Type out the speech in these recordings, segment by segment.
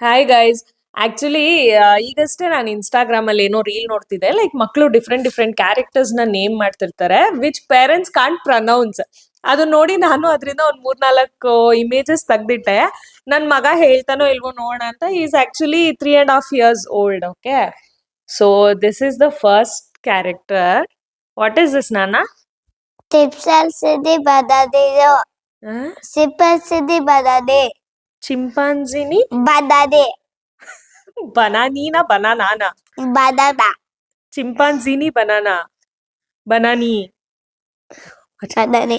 Hi guys. Actually ಈಗಷ್ಟೇ ನಾನು Instagram ಅಲ್ಲಿ ಏನೋ ರೀಲ್ ನೋಡ್ತಿದ್ದೆ. ಲೈಕ್ ಮಕ್ಕಳು ಡಿಫ್ರೆಂಟ್ ಡಿಫ್ರೆಂಟ್ ಕ್ಯಾರೆಕ್ಟರ್ಸ್ ನ ನೇಮ್ ಮಾಡ್ತಿರ್ತಾರೆ ವಿಚ್ ಪೇರೆಂಟ್ಸ್ ಕಾಂಟ್ ಪ್ರನೌನ್ಸ್. ಅದು ನೋಡಿ ನಾನು ಅದರಿಂದ ಒಂದ್ 3-4 ಇಮೇಜಸ್ ತೆಗ್ದಿಟ್ಟೆ. ನನ್ ಮಗ ಹೇಳ್ತಾನೋ ಇಲ್ವೋ ನೋಡೋಣ ಅಂತ. Is actually 3.5 years old. Okay, so this is the first character. What is this ನಾನಾ? Tipsal badadeo. Sipal sidi badade. ಚಿಂಪಾಂಜಿನಿ Badade. ಬನಾನೀನಾ ಬನಾನಾನಾ? Badada. ಚಿಂಪಾಂಜಿನಿ ಬನಾನಾ ಬನಾನಿ. Badade.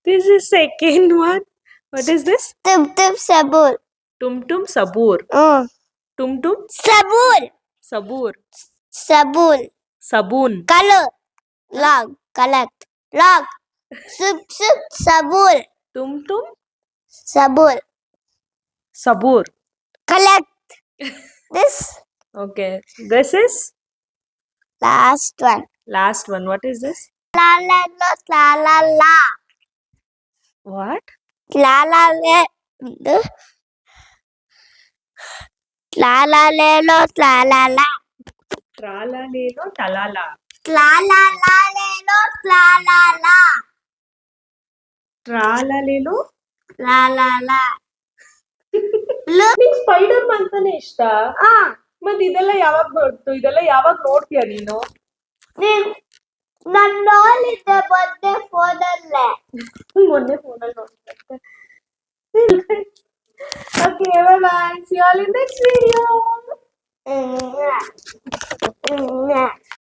This is second one. What is this? Tum tum sabur. Tum tum sabur. Tum tum Sabur. sabur. Sabun. Sabun. Color. Log. Collect. Log. Sup sup sabur. Tum tum Sabur. sabur. Collect. This Okay. This is last one. last one. What is this? La la la la la la. What? La la la. La la la la la la la. Trala lelo talala. La la la la la la la. Trala lelo. La la la. Look. ನಿಂಗೆ spider ಅಂತಾನೆ ಇಷ್ಟ. ಮತ್ ಇದೆಲ್ಲ ಯಾವಾಗ ಬರ್ತು? ಇದೆಲ್ಲ ಯಾವಾಗ ನೋಡ್ತೀಯ ನೀನು? ನಾನು ನೋಡಿದ್ದೆ ಮೊನ್ನೆ ಫೋನಲ್ಲೇ. ಮೊನ್ನೆ ಫೋನಲ್ಲಿ ನೋಡ್ತಾ. Okay, bye bye. See you all in next video.